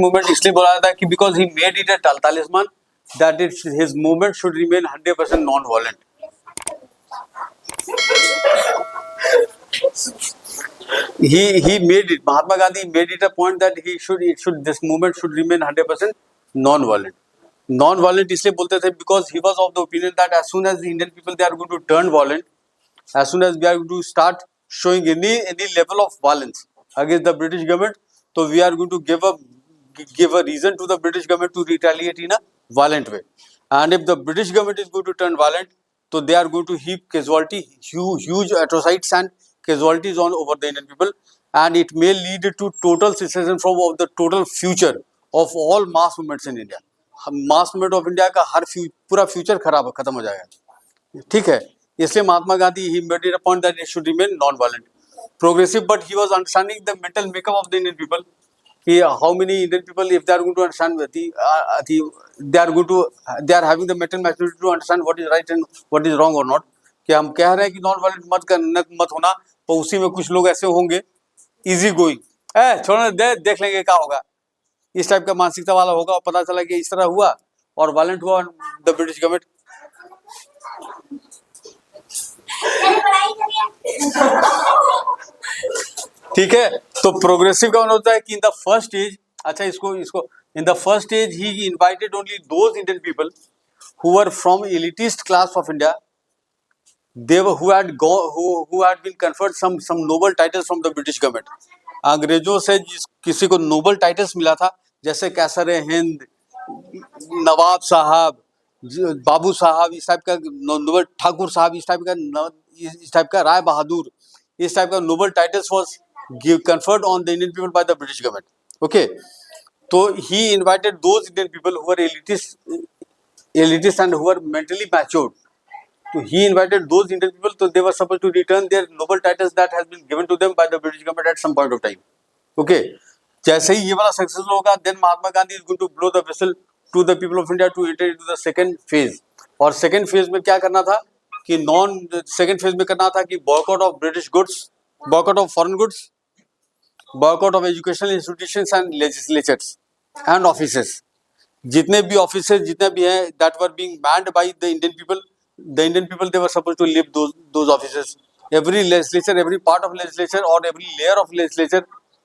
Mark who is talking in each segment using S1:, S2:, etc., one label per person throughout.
S1: Movement इसलिए बोला था कि because he made it a talisman that his movement should remain 100% non-violent. He made it. Mahatma Gandhi made it a point that this movement should remain 100% non-violent. Non-violent इसलिए बोलते थे because he was of the opinion that as soon as the Indian people they are going to turn violent, as soon as we are going to start showing any level of violence against the British government, so we are going to give a reason to the British government to retaliate in a violent way. And if the British government is going to turn violent, so they are going to heap huge atrocities and casualties on over the Indian people, and it may lead to total cessation from of the total future of all mass movements in India. Mass movement of India का पूरा future खत्म हो जाएगा. ठीक है, इसलिए Mahatma Gandhi he made it a point that it should remain non violent, progressive, but he was understanding the mental makeup of the Indian people. कि how many Indian people if they are going to understand they are having the mental maturity to understand what is right and what is wrong or not. कि हम कह रहे हैं कि non violent मत होना, तो उसी में कुछ लोग ऐसे होंगे इजी गोइंग, छोड़ो देख लेंगे क्या होगा, इस टाइप का मानसिकता वाला होगा, और पता चला कि इस तरह हुआ और वायलेंट हुआ द ब्रिटिश गवर्नमेंट. ठीक है, तो प्रोग्रेसिव का होता है कि इन द फर्स्ट स्टेज, अच्छा इसको in the first stage he invited only those Indian people who were from elitist class of India. They were who had been conferred some noble titles from the British government. अंग्रेजों से किसी को Nobel titles मिला था, जैसे कैसर हिंद, नवाब साहब, बाबू साहब, इस टाइप का नोबल, ठाकुर साहब, इस टाइप का राय बहादुर, इस टाइप का noble titles was conferred on the Indian people by the British government. Okay, so he invited those Indian people who were elitist and who were mentally matured. So he invited those Indian people, so they were supposed to return their noble titles that has been given to them by the British government at some point of time. Okay, जैसे ही ये वाला successful होगा, then Mahatma Gandhi is going to blow the whistle to the people of India to enter into the second phase. और second phase में क्या करना था कि second phase में करना था कि boycott of British goods, boycott of foreign goods, boycott of educational institutions and legislatures and offices. जितने भी ऑफिसेज जितने भी हैं that were being manned by the Indian people, they were supposed to leave those offices. Every legislature, every part of legislature or every layer of legislature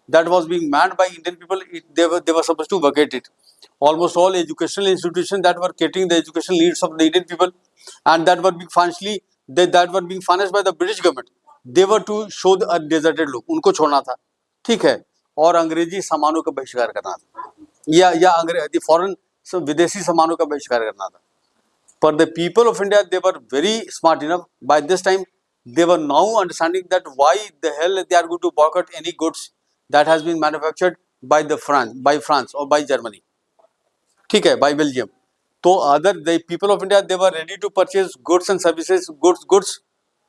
S1: that was being manned by Indian people, they were supposed to vacate it. Almost all educational institutions that were catering the educational needs of the Indian people and that were being financed by the British government, they were to show a deserted look. उनको छोड़ना था, ठीक है, और अंग्रेजी सामानों का बहिष्कार करना था, या अंग्रेजी फॉरेन विदेशी सामानों का बहिष्कार करना था. For the people of India, they were very smart enough. By this time, they were now understanding that why the hell they are going to boycott any goods that has been manufactured by France or by Germany. ठीक है, by Belgium. So the people of India, they were ready to purchase goods and services, goods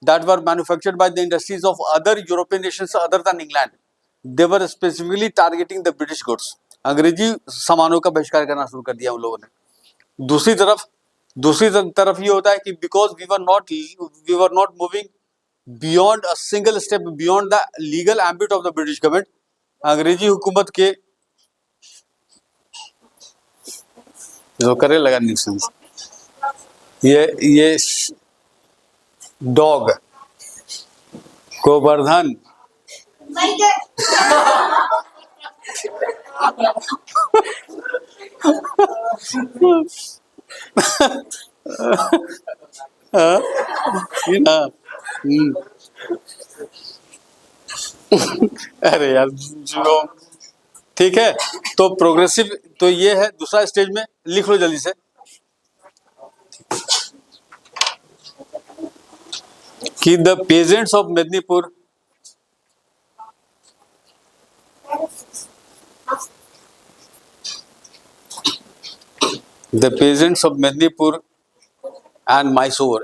S1: that were manufactured by the industries of other European nations other than England. They were specifically targeting the British goods. अंग्रेजी सामानों का बहिष्कार करना शुरू कर दिया उन लोगों ने. दूसरी तरफ ये होता है कि because we were not moving beyond a single step beyond the legal ambit of the British government. अंग्रेजी हुकूमत के जो करे लगा न्यूसेंस, ये डॉग गोवर्धन अरे यार जो, ठीक है, तो प्रोग्रेसिव तो ये है. दूसरा स्टेज में लिख लो जल्दी से कि the pageants of Medinipur and Mysore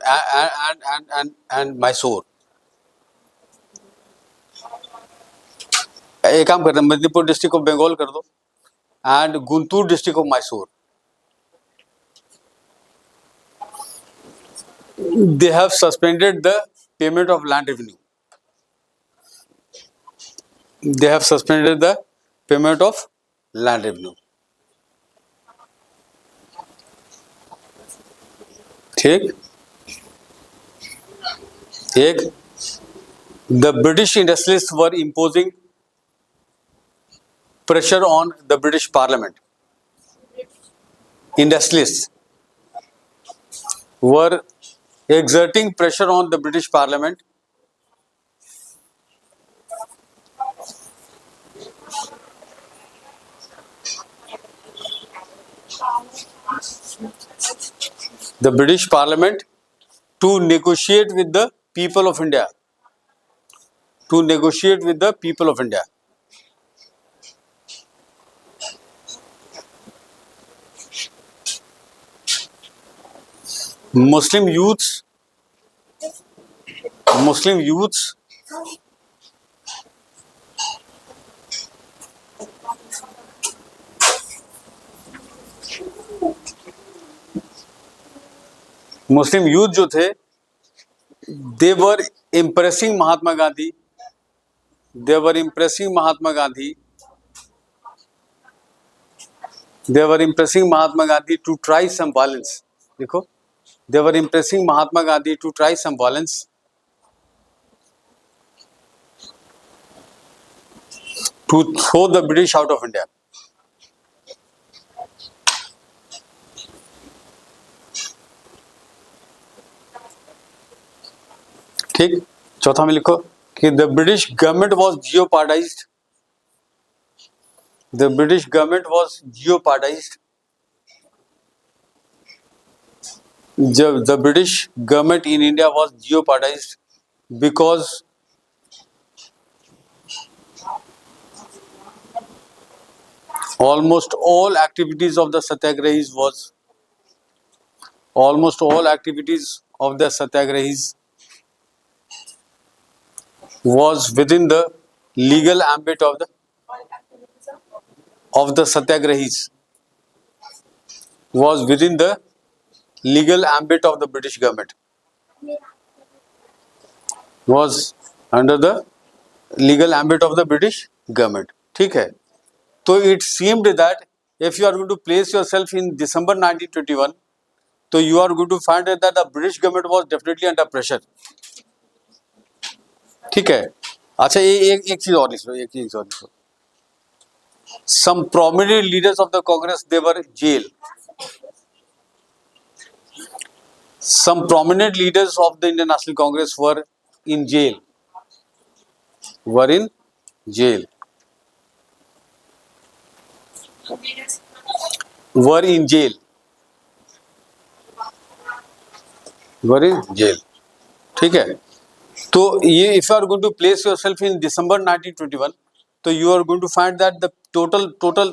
S1: and Mysore. एक काम करते हैं, मेदिनीपुर डिस्ट्रिक्ट ऑफ बंगाल कर दो and Guntur district of Mysore. They have suspended the payment of land revenue. They have suspended the payment of land revenue. ठीक। एक, the British industrialist were imposing pressure on the British Parliament. Industrialists were exerting pressure on the British Parliament the British Parliament to negotiate with the people of India. To negotiate with the people of India. Muslim youths Muslim youth जो थे, they were impressing Mahatma Gandhi. They were impressing Mahatma Gandhi. They were impressing Mahatma Gandhi to try some violence. देखो, they were impressing Mahatma Gandhi to try some violence to throw the British out of India. ठीक। चौथा में लिखो कि the British government was jeopardized. The British government was jeopardized. The British government in India was jeopardized because almost all activities of the Satyagrahis was within the legal ambit of the Satyagrahis was within the legal ambit of the British government, was under the legal ambit of the British government. ठीक है। तो it seemed that if you are going to place yourself in December 1921, so you are going to find that the British government was definitely under pressure. ठीक है। अच्छा, एक चीज और लिख लो, Some prominent leaders of the Congress, they were jailed. Some prominent leaders of the Indian National Congress were in jail. Were in jail. Were in jail. Were in jail. ठीक है। तो ये if you are going to place yourself in December 1921, so you are going to find that the total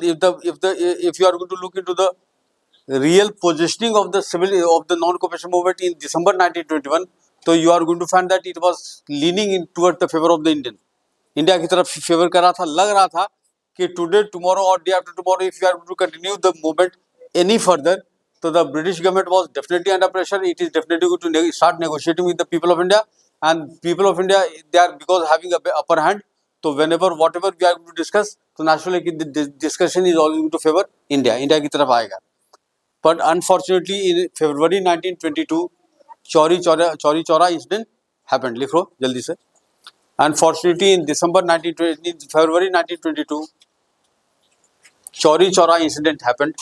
S1: if you are going to look into the real positioning of the non-cooperation movement in December 1921, so you are going to find that it was leaning in towards the favor of the India की तरफ favour कर रहा था। लग रहा था कि today tomorrow और day after tomorrow if you are to continue the movement any further, so the British government was definitely under pressure. It is definitely going to start negotiating with the people of India, and people of India, they are because having a upper hand. So whenever whatever we are going to discuss, so naturally the discussion is always going to favor India. India की तरफ आएगा. But unfortunately in February 1922 Chauri Chaura incident happened. लिख लो जल्दी से. Unfortunately in February 1922 Chauri Chaura incident happened.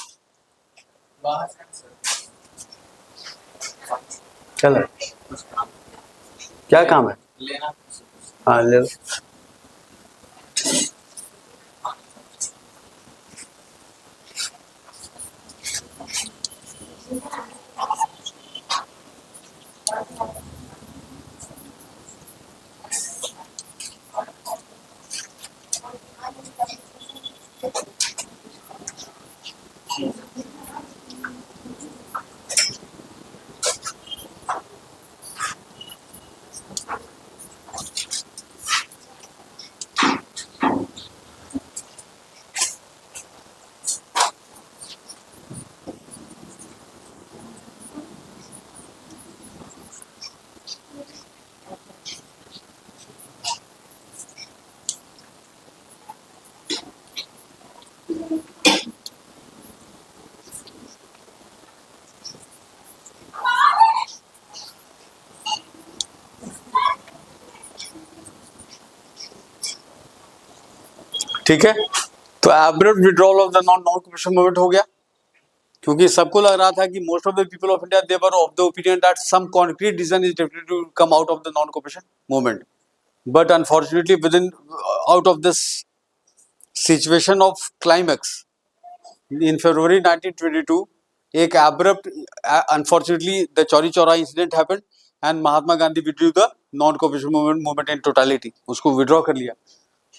S1: चल क्या काम है? हाँ ले लो. ठीक है, तो abrupt withdrawal of the non cooperation movement हो गया, क्योंकि सबको लग रहा था कि most of the people of India they were of the opinion that some concrete decision is definitely to come out of the non cooperation movement, but unfortunately with in out of this situation of climax in February 1922 एक abrupt unfortunately the Chauri Chaura incident happened and Mahatma Gandhi withdrew the non cooperation movement in totality, उसको withdraw कर लिया।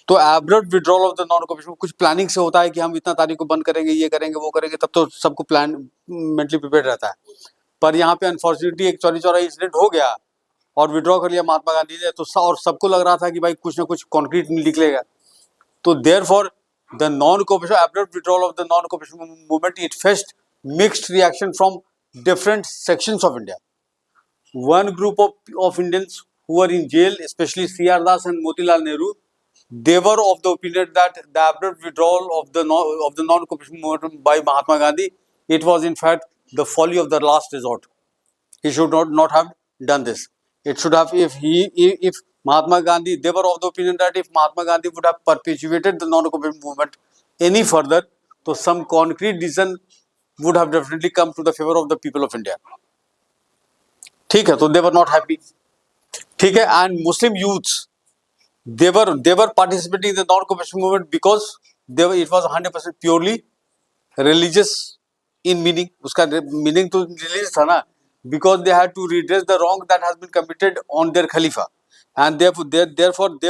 S1: तो abrupt withdrawal of the non corporation कुछ planning से होता है कि हम इतना तारीख को बंद करेंगे, ये करेंगे, वो करेंगे, तब तो सबको प्लान मेंटली प्रिपेयर रहता है, पर यहाँ पे अनफॉर्चुनेटली एक चौरी चौरा इंसिडेंट हो गया और विड्रॉ कर लिया महात्मा गांधी ने, तो और सबको लग रहा था कि भाई कुछ ना कुछ कॉन्क्रीट निकलेगा। तो therefore the non-cooperation abrupt withdrawal of the non-cooperation movement, it faced mixed reaction from different sections of India. One group of Indians who were in jail, especially C.R. Das and Motilal Nehru, they were of the opinion that the abrupt withdrawal of the non-cooperation movement by Mahatma Gandhi, it was in fact the folly of the last resort. He should not have done this. It should have, if Mahatma Gandhi, they were of the opinion that if Mahatma Gandhi would have perpetuated the non-cooperation movement any further, so some concrete decision would have definitely come to the favor of the people of India. ठीक है, तो they were not happy. ठीक है, and Muslim youths, they were participating in the non-cooperation movement because it was 100% purely religious in meaning. उसका meaning तो religious था ना, because they had to redress the wrong that has been committed on their Khalifa, and therefore they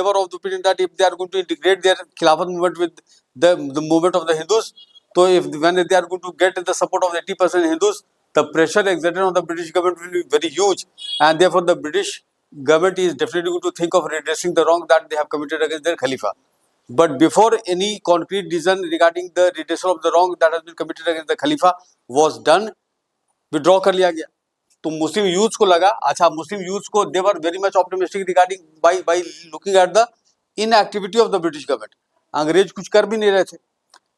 S1: were of the opinion that if they are going to integrate their Khilafat movement with the movement of the Hindus, so when they are going to get the support of 80% Hindus, the pressure exerted on the British government will be very huge, and therefore the British government is definitely going to think of redressing the wrong that they have committed against their Khalifa. But before any concrete decision regarding the redressal of the wrong that has been committed against the Khalifa was done, withdraw कर लिया गया। तो मुस्लिम youth को लगा, अच्छा Muslim youth को they were very much optimistic regarding by looking at the inactivity of the British government. अंग्रेज कुछ कर भी नहीं रहे थे,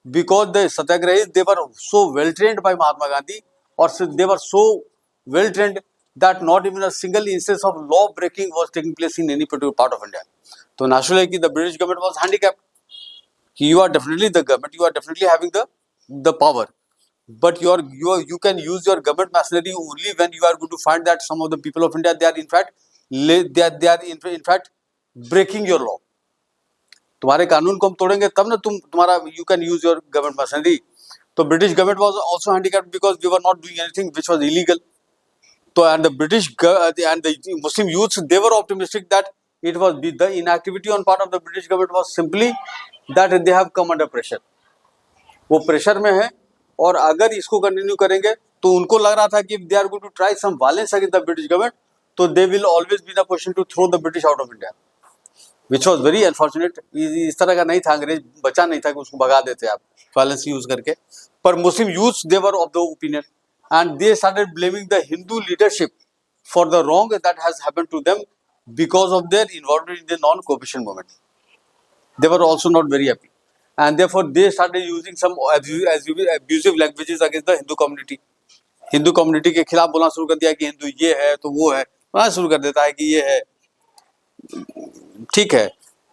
S1: because the satyagrahi they were so well trained by Mahatma Gandhi, और they were so well trained that not even a single instance of law breaking was taking place in any particular part of India. So naturally the British government was handicapped. You are definitely the government, you are definitely having the power, but you can use your government machinery only when you are going to find that some of the people of India, they are in fact breaking your law. तुम्हारे कानून को हम तोड़ेंगे तब ना तुम्हारा you can use your government machinery. तो British government was also handicapped because we were not doing anything which was illegal. So and the British and the Muslim youths, they were optimistic that it was the inactivity on part of the British government was simply that they have come under pressure. वो pressure में है और अगर इसको continue करेंगे तो उनको लग रहा था कि if they are going to try some violence against the British government, तो they will always be in a position to throw the British out of India, which was very unfortunate. इस तरह का नहीं था, अंग्रेज बचा नहीं था कि उसको भगा देते आप वायलेंस यूज करके, पर Muslim youths they were of the opinion and they started blaming the Hindu leadership for the wrong that has happened to them because of their involvement in the non-cooperation movement. They were also not very happy, and therefore they started using some abusive languages against the Hindu community. Hindu community के खिलाफ बोलना शुरू कर दिया कि हिंदू ये है तो वो है, बोलना शुरू कर देता है कि ये है, ठीक है।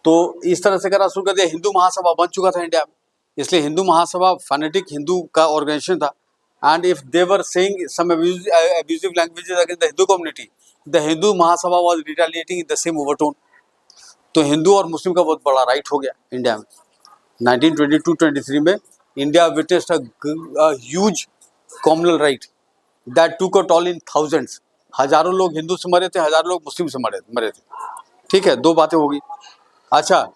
S1: तो इस तरह से करना शुरू कर दिया। हिंदू महासभा बन चुका था इंडिया में, इसलिए हिंदू महासभा फैनेटिक हिंदू का ऑर्गेनाइजेशन था, and if they were saying some abusive languages against the Hindu community, the Hindu Mahasabha was retaliating in the same overtone. तो हिंदू और मुस्लिम का बहुत बड़ा राइट हो गया इंडिया में। 1922-23 में India witnessed a huge communal right that took a toll in thousands. हजारों लोग हिंदू से मरे थे, हजारों लोग मुस्लिम से मरे थे। ठीक है, दो बातें होगी। अच्छा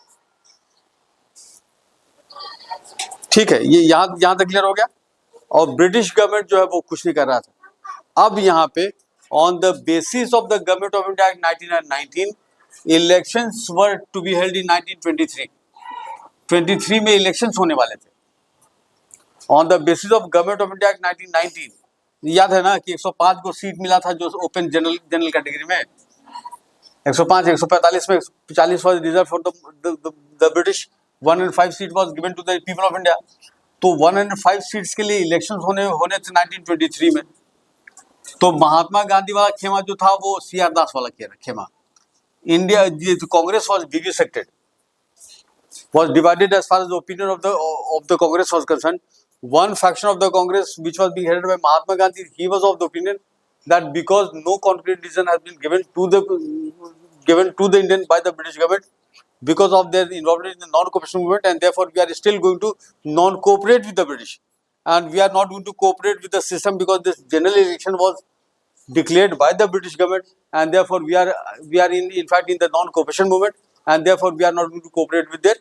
S1: ठीक है, ये यहाँ तक क्लियर हो गया। और ब्रिटिश गवर्नमेंट जो है वो कुछ नहीं कर रहा था। अब यहाँ पे on the basis of the government of India act 1919 elections were to be held in 1923 में इलेक्शंस होने वाले थे। On the basis of government of India act 1919, याद है ना कि 105 को सीट मिला था जो ओपन जनरल कैटेगरी में, 105 145 में 40 was reserve for the British, 105 seat was given to the people of India. तो 105 सीट्स के लिए इलेक्शंस होने थे 1923 में। तो महात्मा गांधी वाला खेमा जो था वो सीआर दास वाला खेमा। India Congress was vivisected, was divided as far as the opinion of the Congress was concerned. One faction of the Congress, which was being headed by Mahatma Gandhi, he was of the opinion that because no concrete decision has been given to the Indian by the British government because of their involvement in the non-cooperation movement, and therefore we are still going to non-cooperate with the British, and we are not going to cooperate with the system because this general election was declared by the British government, and therefore we are in fact in the non-cooperation movement, and therefore we are not going to cooperate with their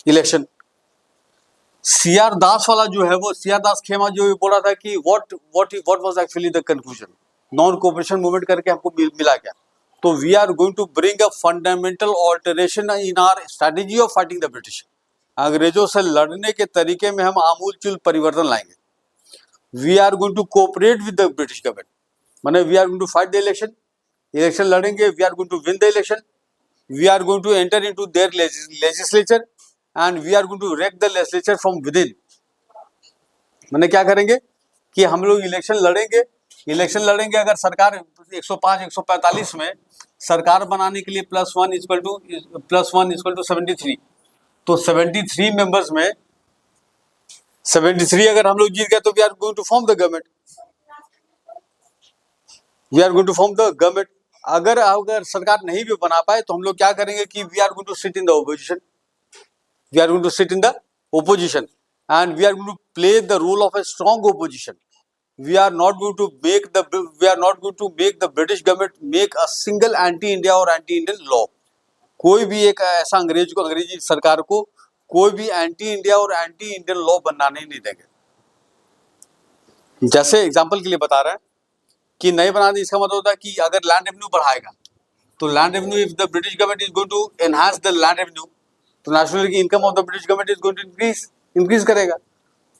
S1: election. CR Das वाला जो है वो CR दास खेमा जो बोला था कि what was actually the conclusion, non cooperation movement करके हमको मिला क्या, तो we are going to bring a fundamental alteration in our strategy of fighting the British. अंग्रेजों से लड़ने के तरीके में हम आमूलचूल परिवर्तन लाएंगे। We are going to cooperate with the British government, माने we are going to fight the election लड़ेंगे, we are going to win the election, we are going to enter into their legislature and we are going to wreck the legislature from within. मैंने क्या करेंगे कि हम लोग election लड़ेंगे अगर सरकार 105 145 में सरकार बनाने के लिए +1 = 73, तो 73 मेंबर्स में 73 अगर हम लोग जीत गए तो we are going to form the government, अगर सरकार नहीं भी बना पाए तो हम लोग क्या करेंगे कि we are going to sit in the opposition, and we are going to play the role of a strong opposition. We are not going to make the British government make a single anti-India or anti-Indian law. कोई भी एक ऐसा अंग्रेजी सरकार को कोई भी anti India और एंटी इंडियन लॉ बनाने नहीं देंगे। जैसे एग्जांपल के लिए बता रहे हैं कि नहीं बनाने, इसका मतलब होता है कि अगर लैंड रेवेन्यू बढ़ाएगा तो land revenue, if the British government is going to enhance the land revenue, तो नेशनल की income of the British government is going to increase करेगा।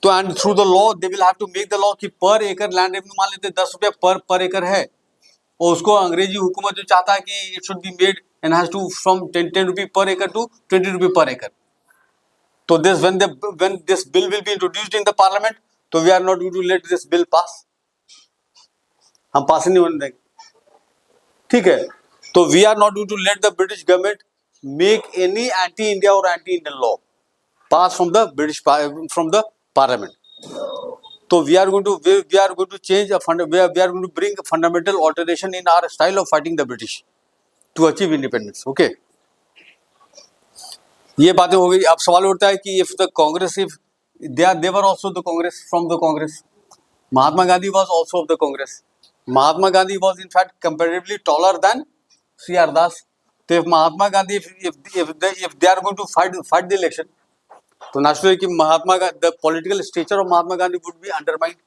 S1: तो and through the law they will have to make the law कि per एकड़ land revenue मान लेते 10 रुपये पर एकड़ है, और उसको अंग्रेजी हुकूमत जो चाहता है कि it should be made enhance to from 10 रुपये पर एकड़ टू 20 रुपये पर एकड़। तो this when this bill will be introduced in the parliament, तो we are not going to let this bill pass, हम पास नहीं होने देंगे, ठीक है। तो we are not going to let the British government make any anti-India or anti-Indian law pass from the parliament. So we are going to change we are going to bring a fundamental alteration in our style of fighting the British to achieve independence. Okay, ये बातें हो गई। अब सवाल उठता है कि if they were also the Congress, from the Congress, Mahatma Gandhi was also of the Congress. Mahatma Gandhi was in fact comparatively taller than C.R. Das. तो if Mahatma Gandhi, if they are going to fight the election, तो naturally कि the political stature of Mahatma Gandhi would be undermined.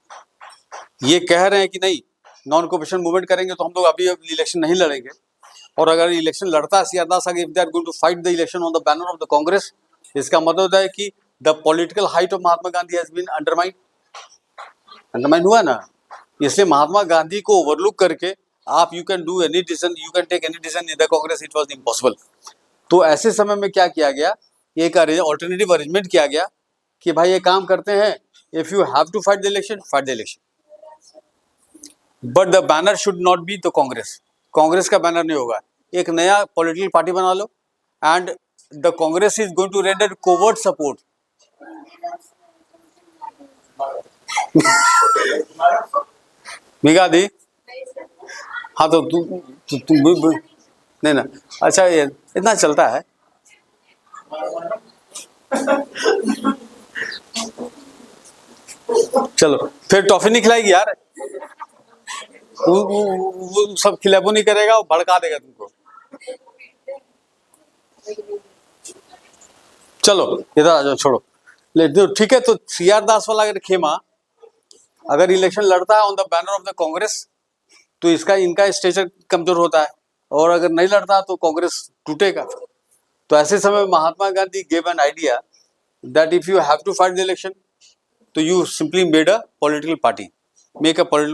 S1: ये कह रहे हैं कि नहीं non cooperation movement करेंगे तो हम लोग अभी इलेक्शन नहीं लड़ेंगे, और अगर इलेक्शन लड़ता है सीआर दास आगे, if they are going to fight the election on the banner of the Congress, इसका मतलब होता है कि the political height of Mahatma Gandhi has been undermined हुआ ना। इसलिए महात्मा गांधी को ओवरलुक करके आप you can take any decision in the Congress, it was impossible. तो ऐसे समय में क्या किया गया, एक ऑल्टरनेटिव अरेंजमेंट किया गया कि भाई ये काम करते हैं, if you have to fight the election, but the banner should not be the Congress का बैनर नहीं होगा, एक नया पॉलिटिकल पार्टी बना लो, and the Congress is going to render covert support. मिगा दी, हाँ तो तू नहीं ना, अच्छा ये इतना चलता है। चलो फिर टॉफी नहीं खिलाएगी यार, वो सब खिलाबो नहीं करेगा, वो भड़का देगा तुमको। चलो इधर आ जाओ, छोड़ो ले, ठीक है। तो सीआर दास वाला अगर खेमा अगर इलेक्शन लड़ता है on the banner of the Congress, तो इनका स्टेचर कमजोर होता है, और अगर नहीं लड़ता तो कांग्रेस टूटेगा। तो ऐसे समय Mahatma Gandhi gave an idea that if you have to fight the election, तो you simply make a political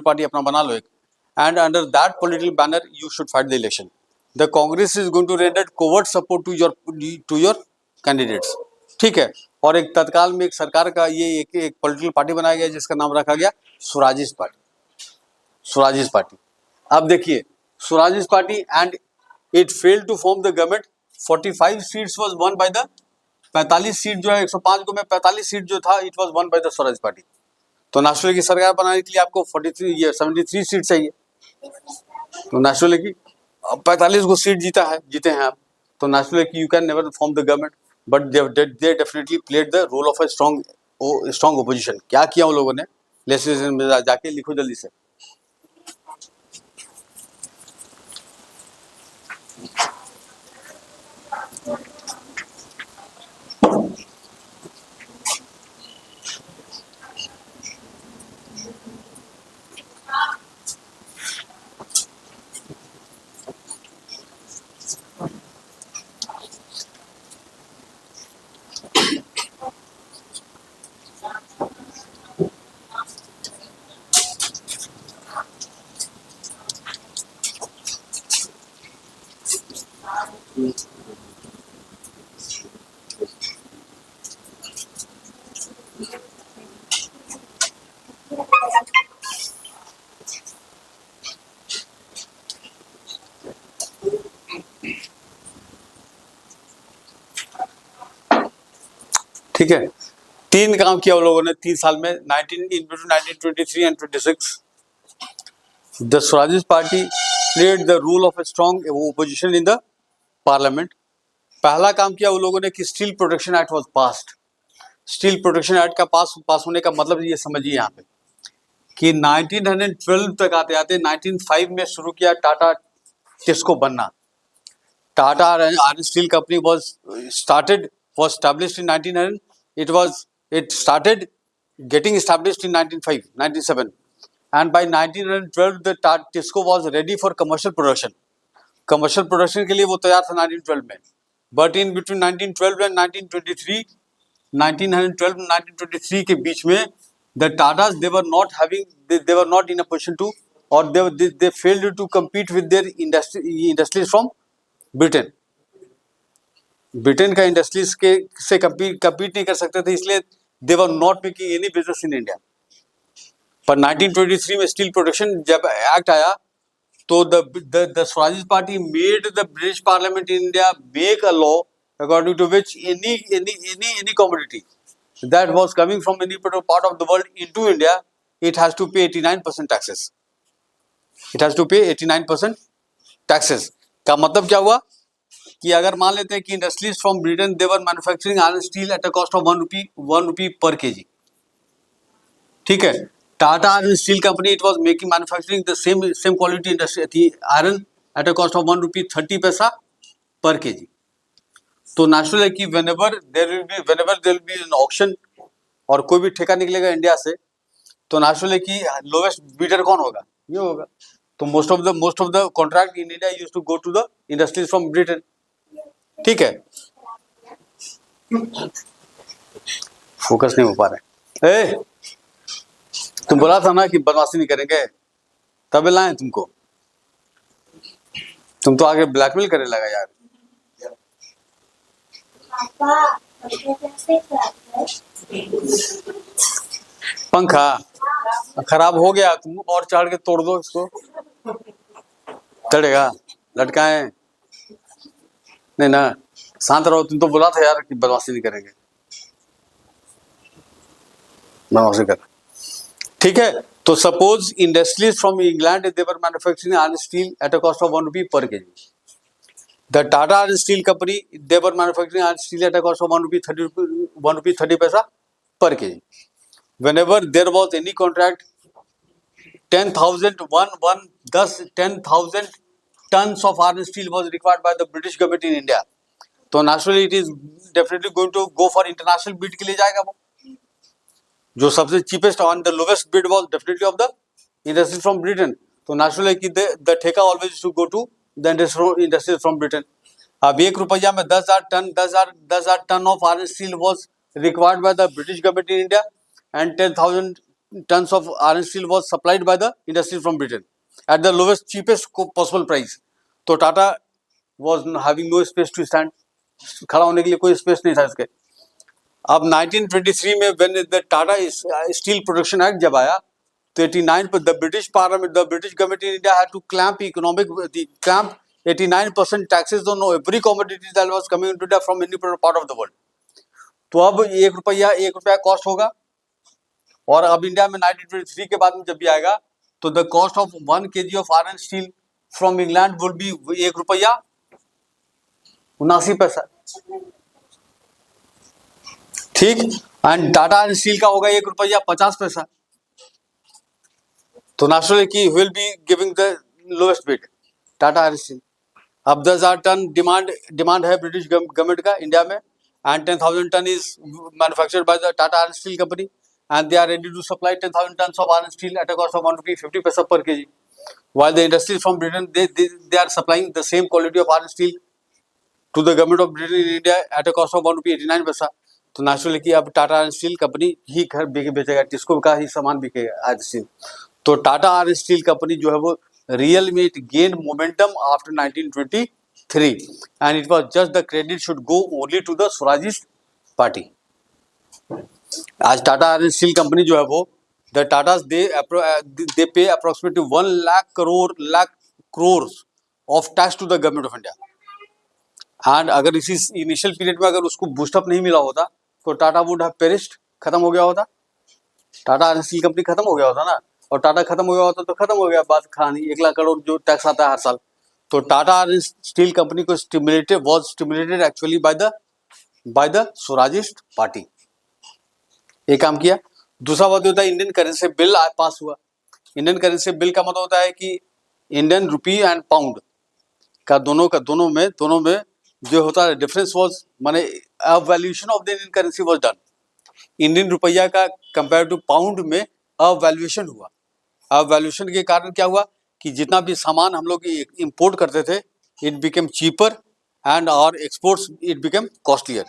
S1: party अपना बना लो एक, and under that political banner you should fight the election. The Congress is going to render covert support to your candidates, ठीक है। और एक तत्काल में एक सरकार का ये एक पॉलिटिकल पार्टी बनाया गया जिसका नाम रखा गया स्वराजिस्ट पार्टी। अब देखिए Swarajist party, and it failed to form the government. 45 seats was won by the 45 seat जो है 105 को में 45 सीट जो था it was won by the Swaraj party. तो नेशनल की सरकार बनाने के लिए आपको 73 सीट चाहिए। तो नेशनल की 45 को सीट जीते हैं आप। तो नेशनल की you can never form the government, but they definitely played the role of a strong opposition. क्या किया उन लोगों ने, लेजिस्लेशन में जाके लिखो जल्दी से। ठीक है, 3 काम किया उन लोगों ने 3 साल में, 1923 and 26। The Swaraj party played the role of a strong opposition in the parliament. पहला काम किया उन लोगों ने कि steel protection act was passed. Steel protection act का पास होने का मतलब ये समझिए यहाँ पे कि 1912 तक आते आते 1905 में शुरू किया टाटा टिस्को बनना। Tata iron steel company was established in 1900. It started getting established in 1907, and by 1912 the Tisco was ready for commercial production. Commercial production के लिए वो तैयार था 1912 में, बट इन बिटवीन 1912 एंड 1923, 1923 के बीच में the Tatas they were not in a position to, or they failed to compete with their industries from Britain. Britain का industries के से कम्पीट नहीं कर सकते थे, इसलिए they were not making any business in India. पर 1923 में स्टील प्रोडक्शन जब एक्ट आया तो the Swaraj party made the British parliament in India make a law according to which any commodity that was coming from any part of the world into India, it has to pay 89% taxes. It has to pay 89% taxes. का मतलब क्या हुआ कि अगर मान लेते हैं कि industries from Britain they were manufacturing iron steel at a cost of 1 rupee पर kg, ठीक है। Tata iron steel company it was making manufacturing the same quality industry थी iron at a cost of 1 rupee 30 पैसा पर kg। तो natural है कि whenever there will be an auction और कोई भी ठेका निकलेगा इंडिया से, तो नेचुरल है कि लोवेस्ट बीडर कौन होगा, ये होगा। तो most of the contract in India used to go to the industries from Britain, ठीक है। फोकस नहीं हो पा रहे। तुम बोला था ना कि बदमाशी नहीं करेंगे, तब लाए तुमको। तुम तो आगे ब्लैकमेल करने लगा यार। पंखा खराब हो गया, तुम और चढ़ के तोड़ दो इसको, चढ़ेगा। लटकाए नहीं ना, शांत रहो। तुम तो बोला था यार कि बदमाशी नहीं करेंगे, बदमाशी कर, ठीक है। तो suppose industries from England they were manufacturing iron steel at a cost of 1 rupee पर kg. The Tata Iron Steel Company they were manufacturing iron steel at a cost of 1 rupee 30 paisa per kg. Whenever there was any contract, 10,000 tons of iron steel was required by the British government in India. तो naturally it is definitely going to go for international bid के लिए जाएगा वो। जो सबसे cheapest and the lowest bid was definitely of the industry from Britain. तो naturally कि the ठेका always to go to the industry from Britain. अब 1 रुपया में 10,000 ton of iron steel was required by the British government in India, and 10,000 tons of iron steel was supplied by the industry from Britain at the lowest cheapest possible price. तो Tata was having no space to stand, खड़ा होने के लिए कोई space नहीं था इसके। अब 1923 में when the Tata Steel Production Act जब आया, तो 89 पर the British government in India had to clamp 89% taxes on every commodity that was coming into India from any part of the world. तो अब 1 रुपया कॉस्ट होगा, और अब इंडिया में 1923 के बाद में जब भी आएगा तो the cost of 1 kg of iron steel from England would be 1 रुपया 79 पैसा, ठीक। एंड टाटा आयरन स्टील का होगा 1 रुपया 50 पैसा। तो नेचुरली की will be giving the lowest bid, Tata iron steel. अब 10,000 टन डिमांड है ब्रिटिश गवर्नमेंट का इंडिया में, and 10,000 ton is manufactured by the Tata iron steel company, and they are ready to supply 10,000 tons of iron steel at a cost of 1 rupee 50 paisa per kg. While the industries from Britain, they are supplying the same quality of iron steel to the government of Britain in India at a cost of 1 rupee 89 paisa. तो naturally कि अब Tata iron steel company ही घर बेचेगा, टिस्को का ही सामान बिकेगा iron steel. तो Tata iron steel company जो है वो रियल में it gain momentum after 1923 and it was just the credit should go only to the Swarajist party. आज टाटा आयरन स्टील कंपनी जो है वो the Tatas they pay approximately 1 lakh crore of tax to the government of India. And अगर इसी initial period में अगर उसको boost up नहीं मिला होता तो टाटा वुड हैव पेरिश्ड, खत्म हो गया होता, टाटा आयरन स्टील कंपनी खत्म हो गया होता ना। और टाटा खत्म हो गया होता तो खत्म हो गया बात, कहानी 1 लाख करोड़ जो टैक्स आता है हर साल। तो टाटा आयरन स्टील कंपनी को stimulated actually by the Swarajist party, ये काम किया। दूसरा बात होता है इंडियन करेंसी बिल पास हुआ। इंडियन करेंसी बिल का मतलब होता है कि इंडियन रुपी एंड पाउंड का दोनों में जो होता है डिफरेंस वाज माने valuation of the Indian currency was done. Indian रुपया का कंपेयर टू पाउंड में वैल्यूएशन हुआ। वैल्यूएशन के कारण क्या हुआ कि जितना भी सामान हम लोग इंपोर्ट करते थे इट बिकेम चीपर एंड और एक्सपोर्ट्स इट बिकेम कॉस्टलियर।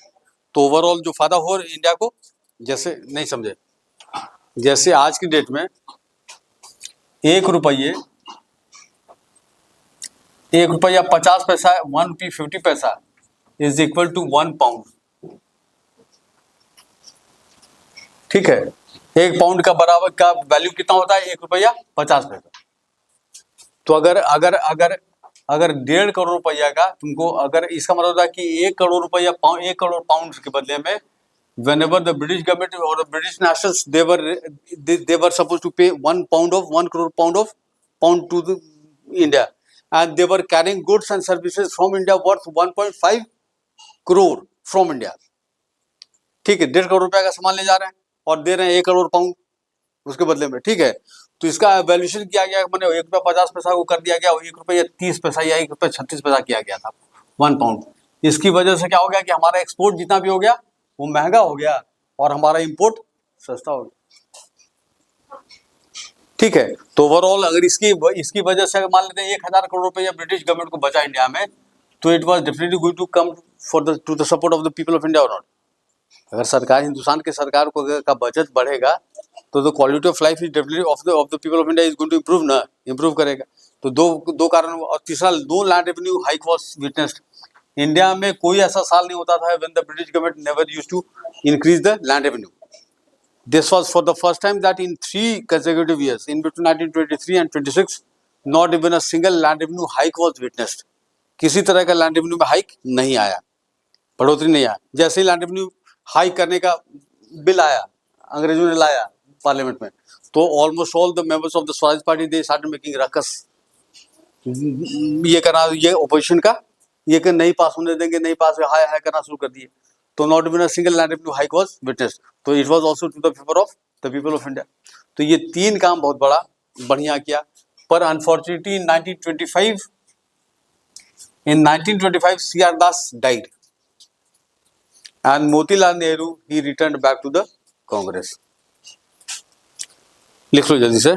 S1: तो ओवरऑल जो फायदा हो इंडिया को, जैसे नहीं समझे, जैसे आज की डेट में 1 रुपया 50 पैसा, 1 रुपी 50 पैसा इज इक्वल टू 1 पाउंड, ठीक है। 1 पाउंड का बराबर का वैल्यू कितना होता है 1 रुपया 50 पैसा। तो अगर 1.5 करोड़ रुपया का तुमको, अगर इसका मतलब होता है कि 1 करोड़ रुपया 1 करोड़ पाउंड के बदले में whenever the British government or the British nationals they were supposed to pay 1 crore pound to the India, and they were carrying goods and services from India worth 1.5 crore from India, ठीक है। 1.5 करोड़ रुपया का सामान ले जा रहे हैं और दे रहे हैं 1 करोड़ पाउंड उसके बदले में, ठीक है। तो इसका वैल्यूएशन किया गया, मैंने 1 रुपया 50 पैसा को कर दिया गया 1 रुपया 30 पैसा या 1 रुपया 36 पैसा किया गया था 1 पाउंड। इसकी वजह से क्या हो गया कि हमारा एक्सपोर्ट जितना भी हो गया वो महंगा हो गया और हमारा इंपोर्ट सस्ता हो गया, ठीक है। तो ओवरऑल अगर इसकी वजह से मान लेते हैं 1,000 करोड़ रुपया ब्रिटिश गवर्नमेंट को बचा इंडिया में, तो it was definitely going to come to the support of the people of India और नॉट। अगर सरकार, हिंदुस्तान के सरकार को का बजट बढ़ेगा तो the quality of life is definitely of the people of India is going to improve करेगा। तो दो कारण। और तीसरा, no land revenue hike was witnessed. India में कोई ऐसा साल नहीं होता था when the British government never used to increase the land revenue. This was for the first time that in 3 consecutive years, in between 1923 and 26, not even a single land revenue hike was witnessed. किसी तरह का land revenue में hike नहीं आया, बढ़ोतरी नहीं आया। जैसे ही लैंड रेवेन्यू हाइक करने का बिल आया, अंग्रेजों ने लाया पार्लियामेंट में, तो almost all the members of the Swaraj party they started making ruckus. ये करना, ये ऑपोजिशन का, ये कि नहीं पास होने देंगे, नहीं पास, हाय हाय करना शुरू कर दिए। तो not even a single land revenue hike was witnessed. तो it was also to the favour of the people of India. तो ये 3 काम बहुत बढ़िया किया। पर unfortunately in 1925 CR Das died and Motilal Nehru he returned back to the Congress. लिख लो जल्दी से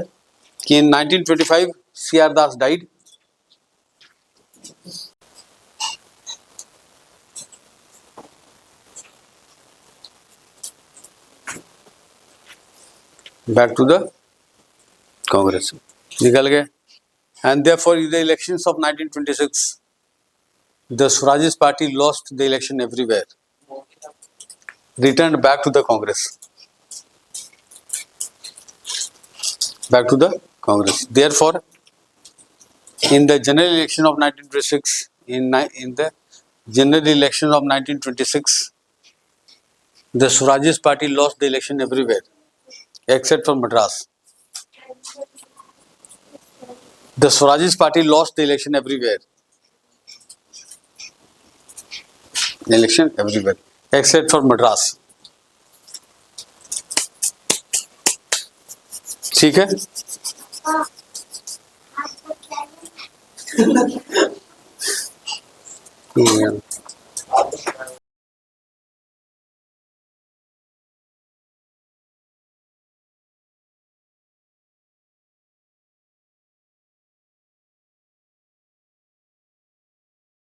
S1: कि in 1925 CR Das died back to the Congress, निकल गए। And therefore in the elections of 1926 the Swarajist party lost the election everywhere, returned back to the Congress, back to the Congress. Therefore in the general election of 1926, in the general election of 1926 The Swarajist party lost the election everywhere except for Madras. The Swarajist party lost the election everywhere. Election everywhere except for Madras. ठीक है?